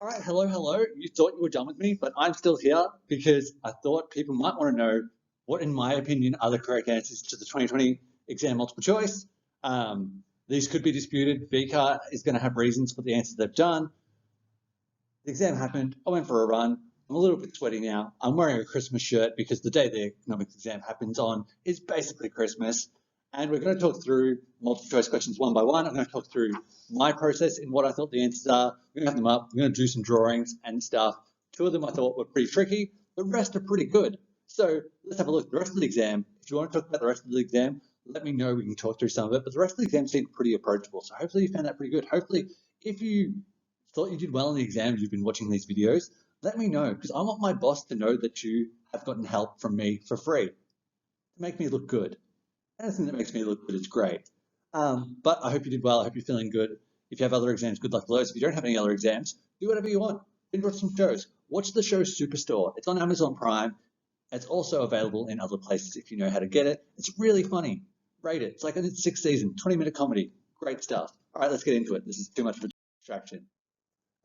All right, hello. You thought you were done with me, but I'm still here because I thought people might want to know what, in my opinion, are the correct answers to the 2020 exam multiple choice. These could be disputed. VCAR is going to have reasons for the answers they've done. The exam happened. I went for a run. I'm a little bit sweaty now. I'm wearing a Christmas shirt because the day the economics exam happens on is basically Christmas. And we're going to talk through multiple choice questions one by one. I'm going to talk through my process and what I thought the answers are. We're going to have them up. We're going to do some drawings and stuff. Two of them I thought were pretty tricky. The rest are pretty good. So let's have a look at the rest of the exam. If you want to talk about the rest of the exam, let me know. We can talk through some of it. But the rest of the exam seemed pretty approachable. So hopefully you found that pretty good. Hopefully, if you thought you did well in the exam, you've been watching these videos, let me know, because I want my boss to know that you have gotten help from me for free to make me look good. Anything that makes me look good is great. But I hope you did well. I hope you're feeling good. If you have other exams, good luck to those. If you don't have any other exams, do whatever you want. Binge watch some shows. Watch the show Superstore. It's on Amazon Prime. It's also available in other places if you know how to get it. It's really funny. Rate it. It's like its sixth season, 20-minute comedy. Great stuff. All right, let's get into it. This is too much of a distraction.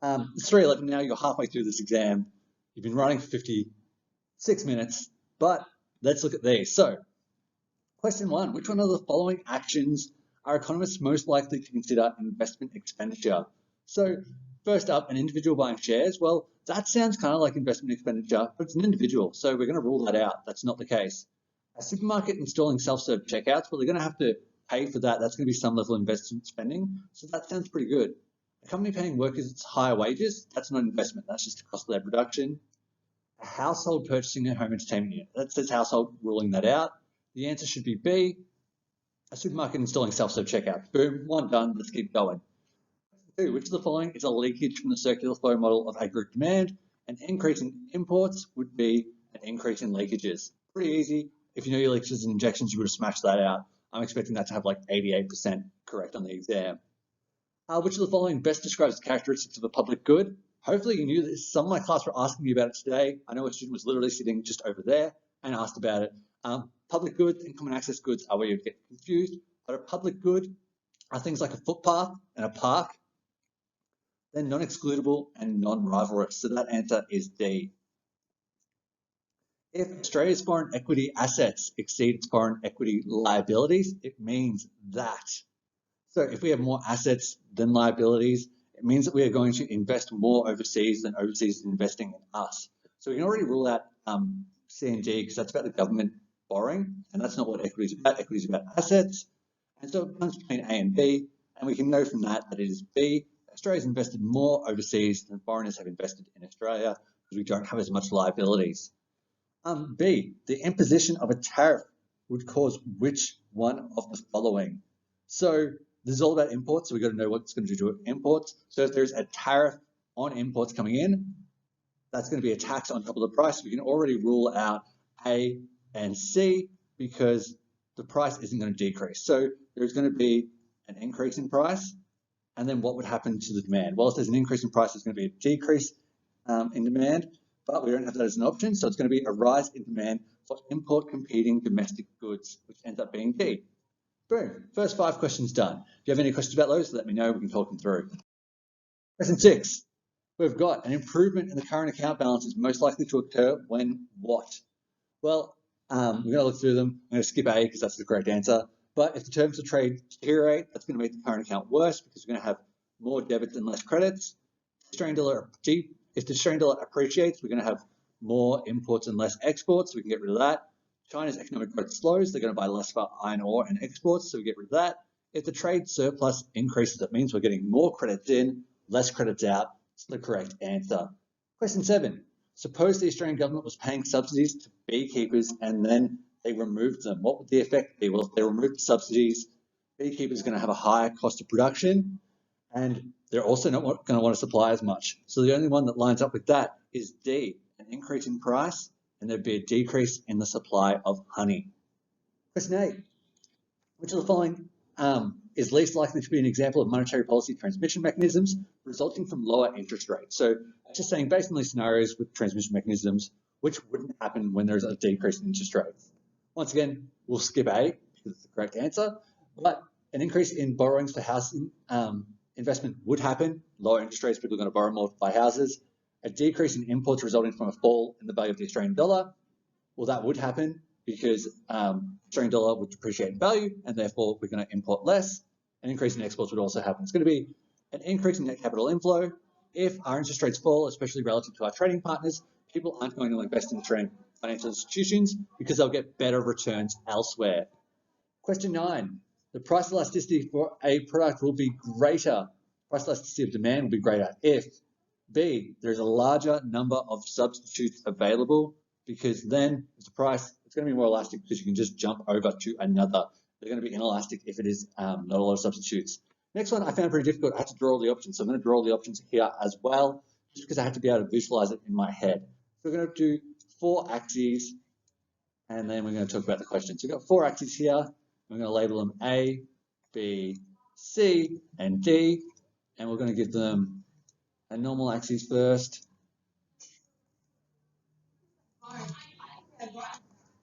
It's 3:11 now. You're halfway through this exam. You've been running for 56 minutes, but let's look at these. So, question one, which one of the following actions are economists most likely to consider investment expenditure? So, first up, an individual buying shares. Well, that sounds kind of like investment expenditure, but it's an individual, so we're going to rule that out. That's not the case. A supermarket installing self-serve checkouts, well, they're going to have to pay for that. That's going to be some level of investment spending, so that sounds pretty good. A company paying workers higher wages, that's not an investment, that's just the cost of their production. A household purchasing a home entertainment unit, that says household, ruling that out. The answer should be B, a supermarket installing self-serve checkouts. Boom, one done, let's keep going. Two, which of the following is a leakage from the circular flow model of aggregate demand? An increase in imports would be an increase in leakages. Pretty easy. If you know your leakages and injections, you would have smashed that out. I'm expecting that to have like 88% correct on the exam. Which of the following best describes the characteristics of a public good? Hopefully you knew this. Some of my class were asking me about it today. I know a student was literally sitting just over there and asked about it. Public goods and common access goods are where you get confused, but a public good are things like a footpath and a park. They're non-excludable and non-rivalrous, so that answer is D. If Australia's foreign equity assets exceed its foreign equity liabilities, it means that. So if we have more assets than liabilities, it means that we are going to invest more overseas than overseas is investing in us. So we can already rule out C and D because that's about the government borrowing, and that's not what equity is about. Equity is about assets. And so it comes between A and B, and we can know from that that it is B. Australia's invested more overseas than foreigners have invested in Australia because we don't have as much liabilities. B, the imposition of a tariff would cause which one of the following? So this is all about imports, so we've got to know what it's going to do to imports. So if there's a tariff on imports coming in, that's going to be a tax on top of the price. We can already rule out A and C because the price isn't going to decrease. So there's going to be an increase in price, and then what would happen to the demand? Well, if there's an increase in price, there's going to be a decrease in demand, but we don't have that as an option, so it's going to be a rise in demand for import competing domestic goods, which ends up being D. Boom, first 5 questions done. If you have any questions about those, let me know, we can talk them through. Question 6, we've got an improvement in the current account balance is most likely to occur when what? Well, we're going to look through them. I'm going to skip A because that's the correct answer. But if the terms of trade deteriorate, that's going to make the current account worse because we're going to have more debits and less credits. If the Australian dollar appreciates, we're going to have more imports and less exports, so we can get rid of that. China's economic growth slows, they're going to buy less for iron ore and exports, so we get rid of that. If the trade surplus increases, that means we're getting more credits in, less credits out. It's the correct answer. Question 7. Suppose the Australian government was paying subsidies to beekeepers and then they removed them. What would the effect be? Well, if they removed the subsidies, beekeepers are going to have a higher cost of production and they're also not going to want to supply as much. So the only one that lines up with that is D, an increase in price, and there'd be a decrease in the supply of honey. Question 8, which of the following is least likely to be an example of monetary policy transmission mechanisms resulting from lower interest rates? So just saying, based on these scenarios with transmission mechanisms, which wouldn't happen when there's a decrease in interest rates? Once again, we'll skip A because it's the correct answer, but an increase in borrowings for housing investment would happen. Lower interest rates, people are going to borrow more to buy houses. A decrease in imports resulting from a fall in the value of the Australian dollar. Well, that would happen because Australian dollar would depreciate in value, and therefore we're going to import less. An increase in exports would also happen. It's going to be an increase in net capital inflow. If our interest rates fall, especially relative to our trading partners, people aren't going to invest in Australian financial institutions because they'll get better returns elsewhere. Question 9. The price elasticity for a product will be greater. Price elasticity of demand will be greater if B, there's a larger number of substitutes available, because then the price, it's going to be more elastic because you can just jump over to another. They're going to be inelastic if it is not a lot of substitutes. Next one I found pretty difficult. I had to draw all the options. So I'm going to draw all the options here as well, just because I had to be able to visualize it in my head. So we're going to do 4 axes, and then we're going to talk about the question. So we've got 4 axes here. We're going to label them A, B, C, and D, and we're going to give them a normal axis first.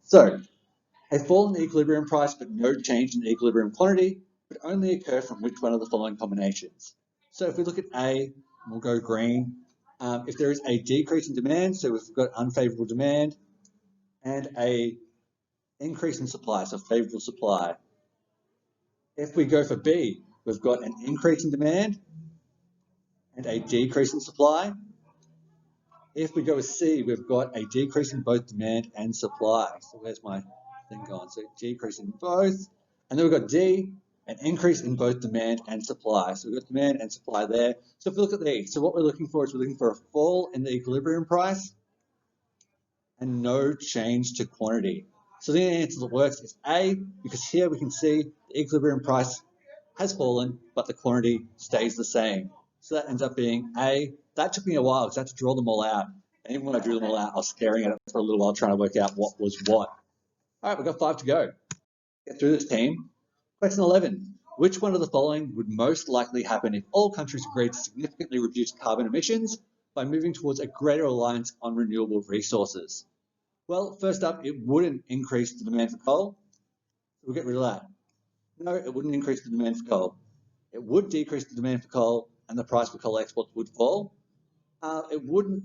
So, a fall in the equilibrium price but no change in the equilibrium quantity would only occur from which one of the following combinations? So if we look at A, we'll go green. If there is a decrease in demand, so we've got unfavorable demand, and a increase in supply, so favorable supply. If we go for B, we've got an increase in demand and a decrease in supply. If we go with C, we've got a decrease in both demand and supply. So where's my thing gone? So decrease in both. And then we've got D, an increase in both demand and supply. So we've got demand and supply there. So if we look at these, so what we're looking for is we're looking for a fall in the equilibrium price and no change to quantity. So the answer that works is A, because here we can see the equilibrium price has fallen, but the quantity stays the same. So that ends up being A. That took me a while because I had to draw them all out. And even when I drew them all out, I was staring at it for a little while trying to work out what was what. All right, we've got 5 to go. Get through this, team. Question 11. Which one of the following would most likely happen if all countries agreed to significantly reduce carbon emissions by moving towards a greater reliance on renewable resources? Well, first up, it wouldn't increase the demand for coal. So we'll get rid of that. No, it wouldn't increase the demand for coal. It would decrease the demand for coal, and the price for coal exports would fall. It wouldn't.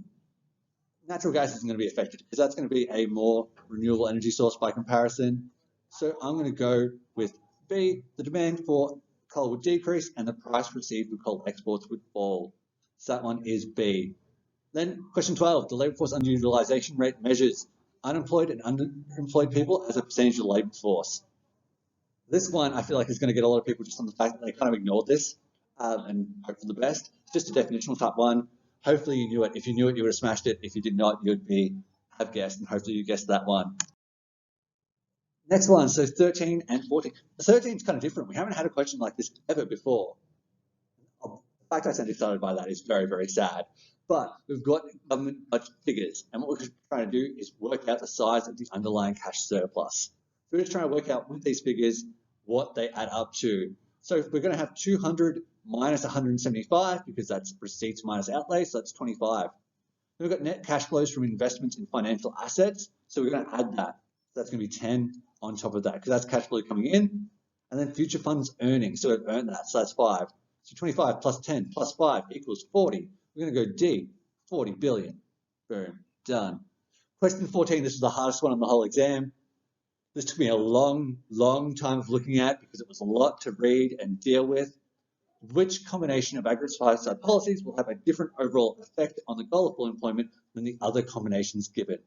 Natural gas isn't going to be affected because that's going to be a more renewable energy source by comparison. So I'm going to go with B. The demand for coal would decrease, and the price received for coal exports would fall. So that one is B. Then question 12. The labour force underutilisation rate measures unemployed and underemployed people as a percentage of the labour force. This one I feel like is going to get a lot of people just on the fact that they kind of ignored this and hope for the best. It's just a definitional type one. Hopefully you knew it. If you knew it, you would have smashed it. If you did not, you'd have guessed, and hopefully you guessed that one. Next one, so 13 and 14. The 13 is kind of different. We haven't had a question like this ever before. The fact I sound excited by that is very, very sad. But we've got government budget figures, and what we're trying to do is work out the size of the underlying cash surplus. So we're just trying to work out with these figures what they add up to. So if we're going to have 200 minus 175, because that's receipts minus outlays, so that's 25. Then we've got net cash flows from investments in financial assets, so we're going to add that. So that's going to be 10 on top of that, because that's cash flow coming in. And then future funds earnings, so we've earned that, so that's 5. So 25 plus 10 plus 5 equals 40. We're going to go D, 40 billion. Boom, done. Question 14, this is the hardest one on the whole exam. This took me a long, long time of looking at because it was a lot to read and deal with. Which combination of aggregate supply-side policies will have a different overall effect on the goal of full employment than the other combinations given?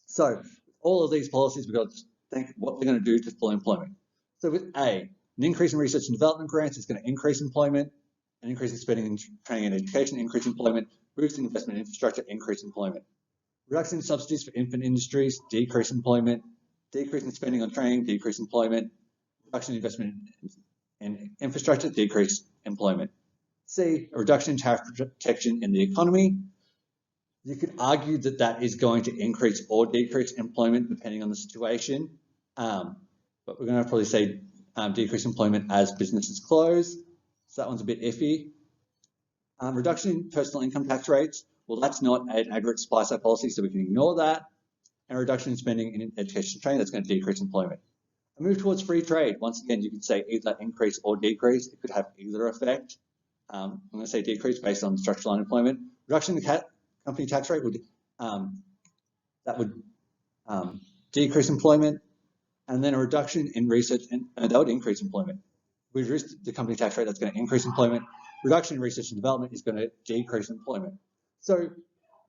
So, all of these policies, we've got to think what they're going to do to full employment. So with A, an increase in research and development grants is going to increase employment, an increase in spending in training and education, increase employment, boosting investment in infrastructure, increase employment. Reduction in subsidies for infant industries, decrease employment, decrease in spending on training, decrease employment, reduction in investment in infrastructure, decrease employment. C, a reduction in tariff protection in the economy. You could argue that that is going to increase or decrease employment depending on the situation, but we're going to probably say decrease employment as businesses close. So that one's a bit iffy. Reduction in personal income tax rates. Well, that's not an aggregate supply side policy, so we can ignore that. And reduction in spending in education and training, that's going to decrease employment. A move towards free trade, once again, you could say either increase or decrease. It could have either effect. I'm going to say decrease based on structural unemployment. Reduction in the company tax rate would decrease employment, and then a reduction in research, and that would increase employment. We reduce the company tax rate, that's going to increase employment. Reduction in research and development is going to decrease employment. So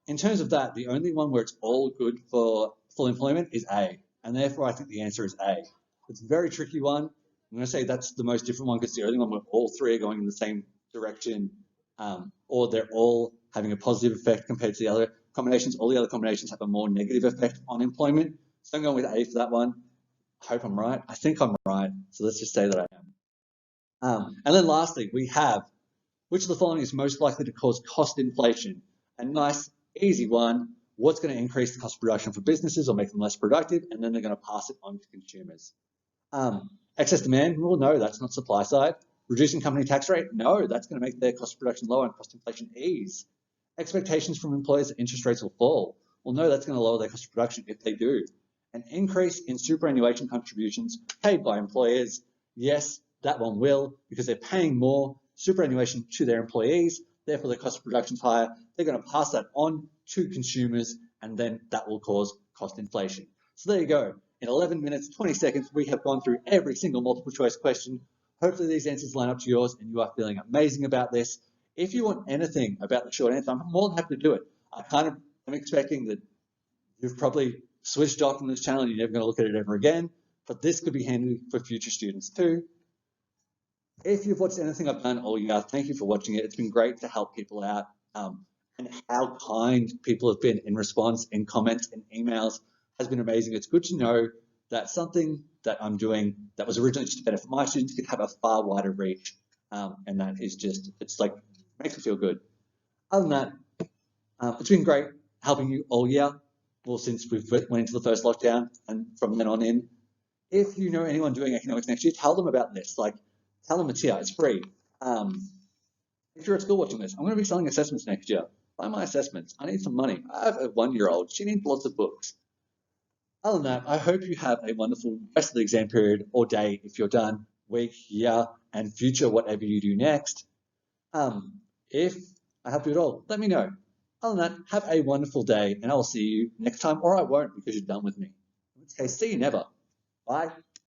in terms of that, the only one where it's all good for full employment is A, and therefore I think the answer is A. It's a very tricky one. I'm going to say that's the most different one because the only one where all three are going in the same direction, or they're all having a positive effect compared to the other combinations. All the other combinations have a more negative effect on employment. So I'm going with A for that one. I hope I'm right. I think I'm right. So let's just say that I am. And then lastly, we have, which of the following is most likely to cause cost inflation? A nice, easy one. What's going to increase the cost of production for businesses or make them less productive? And then they're going to pass it on to consumers. Excess demand? Well, no, that's not supply side. Reducing company tax rate? No, that's going to make their cost of production lower and cost inflation ease. Expectations from employers that interest rates will fall? Well, no, that's going to lower their cost of production if they do. An increase in superannuation contributions paid by employers? Yes, that one will, because they're paying more superannuation to their employees, therefore their cost of production is higher. They're going to pass that on to consumers, and then that will cause cost inflation. So there you go. In 11 minutes, 20 seconds, we have gone through every single multiple choice question. Hopefully these answers line up to yours and you are feeling amazing about this. If you want anything about the short answer, I'm more than happy to do it. I kind of am expecting that you've probably switched off from this channel and you're never going to look at it ever again, but this could be handy for future students too. If you've watched anything I've done all year, thank you for watching it. It's been great to help people out, and how kind people have been in response, in comments, in emails has been amazing. It's good to know that something that I'm doing that was originally just to benefit my students could have a far wider reach, and that is just, it's like, makes me feel good. Other than that, it's been great helping you all year, well, since we went into the first lockdown and from then on in. If you know anyone doing economics next year, tell them about this. Like, tell them it's here, it's free. If you're at school watching this, I'm going to be selling assessments next year. Buy my assessments. I need some money. I have a 1-year-old. She needs lots of books. Other than that, I hope you have a wonderful rest of the exam period or day if you're done, week, year, and future, whatever you do next. If I helped you at all, let me know. Other than that, have a wonderful day, and I'll see you next time, or I won't because you're done with me. In which case, see you never. Bye.